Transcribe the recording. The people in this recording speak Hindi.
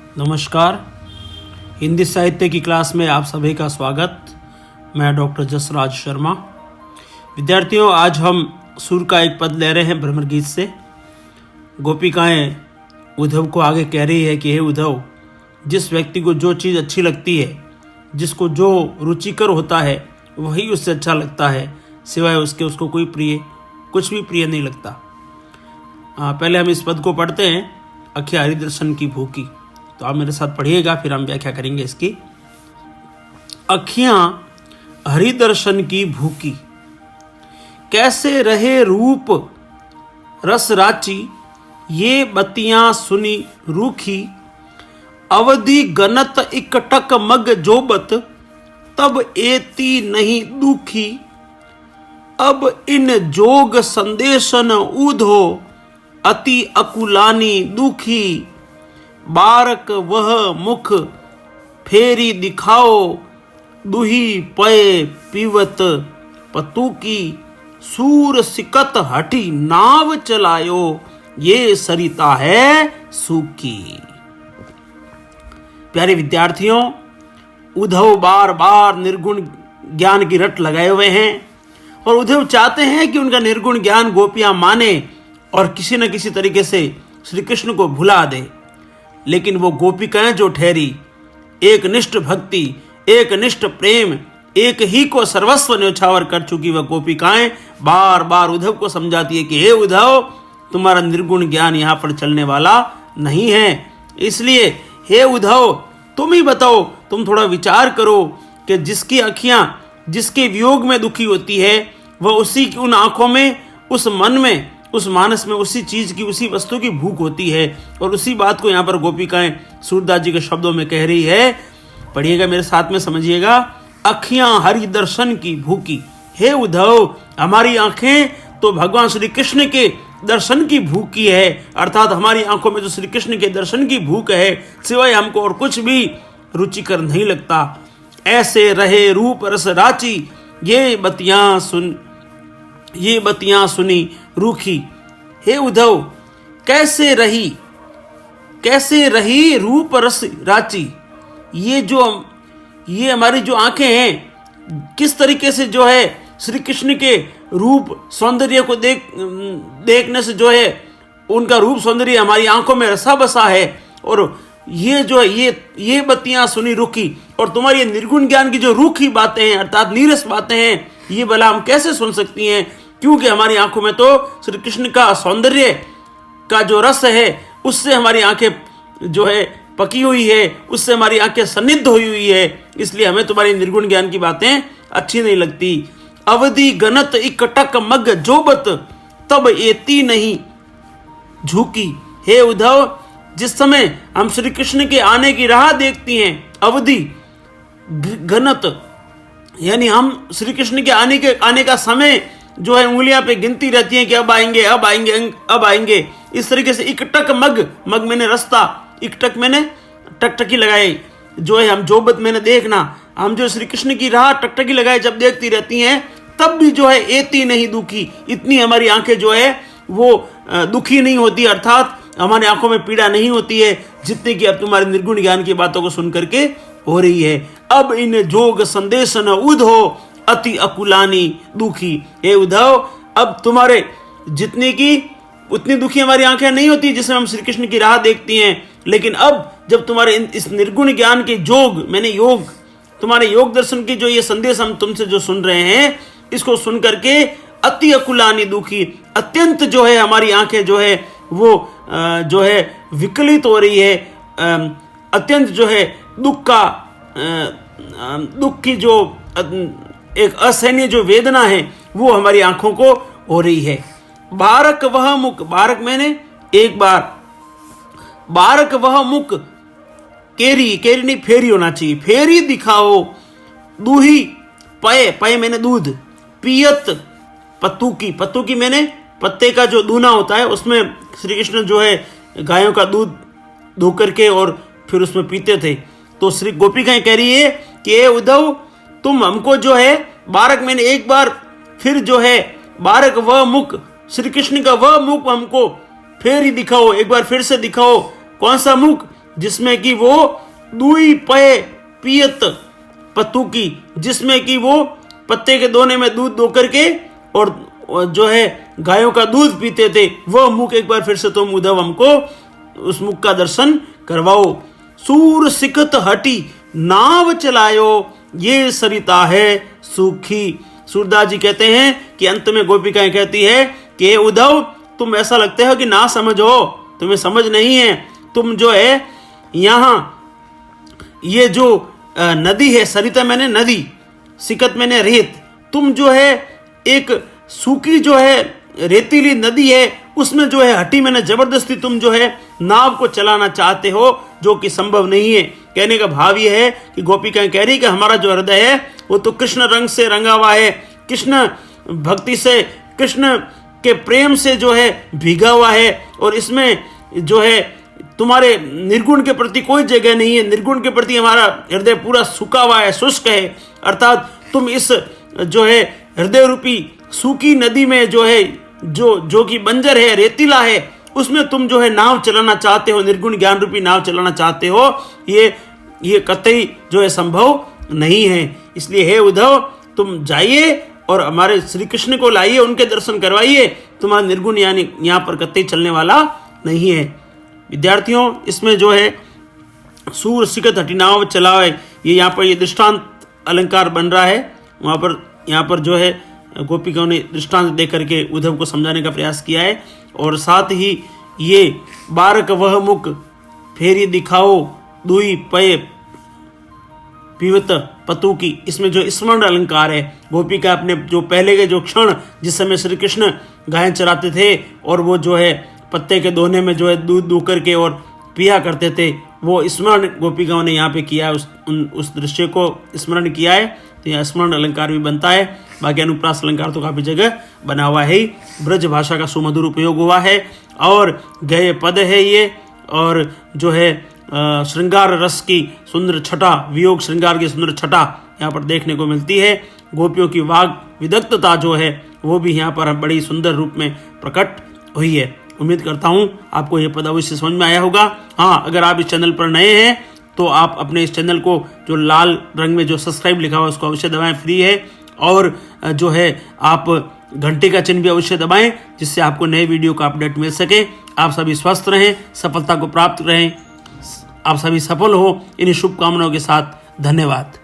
नमस्कार। हिंदी साहित्य की क्लास में आप सभी का स्वागत। मैं डॉक्टर जसराज शर्मा। विद्यार्थियों, आज हम सुर का एक पद ले रहे हैं भ्रमर गीत से। गोपिकाएं उद्धव को आगे कह रही है कि हे उद्धव, जिस व्यक्ति को जो चीज़ अच्छी लगती है, जिसको जो रुचिकर होता है, वही उससे अच्छा लगता है, सिवाय उसके उसको कुछ भी प्रिय नहीं लगता। पहले हम इस पद को पढ़ते हैं। अखियाँ हरिदर्शन की भूखी। तो आप मेरे साथ पढ़िएगा, फिर हम व्याख्या करेंगे इसकी। अखियां हरिदर्शन की भूखी, कैसे रहे रूप रस राची, ये बतियां सुनी रूखी। अवधि गनत इकटक मग जोबत, तब एती नहीं दुखी। अब इन जोग संदेशन ऊधो, अति अकुलानी दुखी। बारक वह मुख फेरी दिखाओ, दुही पय पीवत पतुकी। सूर सिकत हटी नाव चलायो, ये सरिता है सूखी। प्यारे विद्यार्थियों, उद्धव बार बार निर्गुण ज्ञान की रट लगाए हुए हैं और उद्धव चाहते हैं कि उनका निर्गुण ज्ञान गोपियां माने और किसी न किसी तरीके से श्री कृष्ण को भुला दे। लेकिन वो गोपिकाएं जो ठहरी, एक निष्ठ भक्ति, एक निष्ठ प्रेम, एक ही को सर्वस्व न्यौछावर कर चुकी वह गोपिकाएं बार बार उद्धव को समझाती है कि हे उद्धव, तुम्हारा निर्गुण ज्ञान यहाँ पर चलने वाला नहीं है। इसलिए हे उद्धव, तुम ही बताओ, तुम थोड़ा विचार करो कि जिसकी अखियां जिसके वियोग में दुखी होती है, वह उसी की उन आंखों में, उस मन में, उस मानस में उसी चीज की, उसी वस्तु की भूख होती है। और उसी बात को यहाँ पर गोपिकाएं सूरदास जी के शब्दों में कह रही है। पढ़िएगा मेरे साथ में, समझिएगा। अखियां हरि दर्शन की भूखी, हे उद्धव, हमारी आंखें तो भगवान श्री कृष्ण के दर्शन की भूखी है, अर्थात हमारी आंखों में जो श्री कृष्ण के दर्शन की भूख है, सिवाय हमको और कुछ भी रुचिकर नहीं लगता। ऐसे रहे रूप रस राची, ये बतियां सुनी रूखी। हे उद्धव, कैसे रही रूप रस राची, ये हमारी जो आंखें हैं, किस तरीके से जो है श्री कृष्ण के रूप सौंदर्य को देखने से जो है उनका रूप सौंदर्य हमारी आंखों में रसा बसा है। और ये जो है ये बत्तियां सुनी रूखी, और तुम्हारी निर्गुण ज्ञान की जो रूखी बातें हैं, अर्थात नीरस बातें हैं, ये भला हम कैसे सुन सकती हैं, क्योंकि हमारी आंखों में तो श्री कृष्ण का सौंदर्य का जो रस है, उससे हमारी आंखें जो है पकी हुई है, उससे हमारी आंखें सन्निध हुई है। इसलिए हमें तुम्हारी निर्गुण ज्ञान की बातें अच्छी नहीं लगती। अवधि गनत इकटक मग जोबत, तब एती नहीं झुकी। हे उद्धव, जिस समय हम श्री कृष्ण के आने की राह देखती हैं, अवधि घनत यानी हम श्री कृष्ण के आने का समय जो है उंगलियां पे गिनती रहती हैं कि अब आएंगे, अब आएंगे, अब आएंगे। इस तरीके से इकटक मग मैंने रास्ता, इकटक मैंने टकटकी लगाई, जो है हम जोबत मैंने देखना, हम जो श्री कृष्ण की राह टकटकी लगाए जब देखती रहती हैं, तब भी जो है एती नहीं दुखी, इतनी हमारी आंखें जो है वो दुखी नहीं होती, अर्थात हमारी आंखों में पीड़ा नहीं होती है जितनी कि अब तुम्हारे निर्गुण ज्ञान की बातों को सुन करके हो रही है। अब इन जोग संदेशन उद्धव, अति अकुलानी दुखी। हे उद्धव, अब तुम्हारे जितनी की उतनी दुखी हमारी आंखें नहीं होती जिसमें हम श्री कृष्ण की राह देखती हैं, लेकिन अब जब तुम्हारे इस निर्गुण ज्ञान के तुम्हारे योग दर्शन की जो ये संदेश हम तुमसे जो सुन रहे हैं, इसको सुन करके अति अकुलानी दुखी, अत्यंत जो है हमारी आंखें जो है वो जो है विकलित हो रही है, अत्यंत जो है दुख की जो एक असहनीय जो वेदना है वो हमारी आंखों को हो रही है। बारक वह मुख, बारक मैंने एक बार, बारक वह मुख, केरी नहीं फेरी होना चाहिए, फेरी दिखाओ, दूही पय मैंने दूध, पियत पत्तुकी मैंने पत्ते का जो दूना होता है, उसमें श्री कृष्ण जो है गायों का दूध धो करके और फिर उसमें पीते थे। तो श्री गोपिकाएं कह रही है कि उद्धव, तुम हमको जो है बारक मैंने एक बार, फिर जो है बारक वह मुख, श्री कृष्ण का वह मुख हमको फिर ही दिखाओ, एक बार फिर से दिखाओ। कौन सा मुख? जिसमें कि वो दुई पय पियत पतुकी, जिसमें कि वो पत्ते के दोने में दूध दो करके और जो है गायों का दूध पीते थे, वह मुख एक बार फिर से तुम उद्धव हमको उस मुख का दर्शन करवाओ। सूर सिकत हटी नाव चलायो, ये सरिता है सूखी। सूरदास जी कहते हैं कि अंत में गोपिकाएं कहती है कि उद्धव तुम ऐसा लगते हो कि ना समझ हो, तुम्हें समझ नहीं है। तुम जो है यहाँ ये जो नदी है, सरिता मैंने नदी, सिकत मैंने रेत, तुम जो है एक सूखी जो है रेतीली नदी है उसमें जो है हटी मैंने जबरदस्ती तुम जो है नाव को चलाना चाहते हो, जो कि संभव नहीं है। कहने का भाव यह है कि गोपिकाएं कह रही कि हमारा जो हृदय है वो तो कृष्ण रंग से रंगा हुआ है, कृष्ण भक्ति से, कृष्ण के प्रेम से जो है भीगा हुआ है, और इसमें जो है तुम्हारे निर्गुण के प्रति कोई जगह नहीं है। निर्गुण के प्रति हमारा हृदय पूरा सूखा हुआ है, शुष्क है। अर्थात तुम इस जो है हृदय रूपी सूखी नदी में जो है जो कि बंजर है, रेतीला है, उसमें तुम जो है नाव चलाना चाहते हो, निर्गुण ज्ञान रूपी नाव चलाना चाहते हो, ये कतई जो है संभव नहीं है। इसलिए हे उद्धव तुम जाइए और हमारे श्री कृष्ण को लाइए, उनके दर्शन करवाइए, तुम्हारा निर्गुण यानी यहाँ पर कतई चलने वाला नहीं है। विद्यार्थियों, इसमें जो है सूर सिकत हटी नाव चलावे, ये यहाँ पर ये दृष्टांत अलंकार बन रहा है। वहाँ पर यहाँ पर जो है गोपिकाओं ने दृष्टांत दे करके उद्धव को समझाने का प्रयास किया है। और साथ ही ये बारक वह मुख फेरी दिखाओ दुई पय पीवत पतु की, इसमें जो स्मरण अलंकार है, गोपिका अपने जो पहले के जो क्षण जिस समय श्री कृष्ण गायें चराते थे और वो जो है पत्ते के दोने में जो है दूध दो करके और पिया करते थे, वो स्मरण गोपिकाओं ने यहाँ पे किया है, उस दृश्य को स्मरण किया है। तो यहाँ स्मरण अलंकार भी बनता है। बाकी अनुप्रास अलंकार तो काफी जगह बना हुआ है। ब्रज भाषा का सुमधुर उपयोग हुआ है और गए पद है ये, और जो है श्रृंगार रस की सुंदर छटा, वियोग श्रृंगार की सुंदर छटा यहाँ पर देखने को मिलती है। गोपियों की वाग विदग्धता जो है वो भी यहाँ पर बड़ी सुंदर रूप में प्रकट हुई है। उम्मीद करता हूँ आपको यह पद अवश्य समझ में आया होगा। हाँ, अगर आप इस चैनल पर नए हैं तो आप अपने इस चैनल को जो लाल रंग में जो सब्सक्राइब लिखा हुआ है उसको अवश्य दबाएं, फ्री है। और जो है आप घंटे का चिन्ह भी अवश्य दबाएं, जिससे आपको नए वीडियो का अपडेट मिल सके। आप सभी स्वस्थ रहें, सफलता को प्राप्त रहें, आप सभी सफल हो, इन्हीं शुभकामनाओं के साथ धन्यवाद।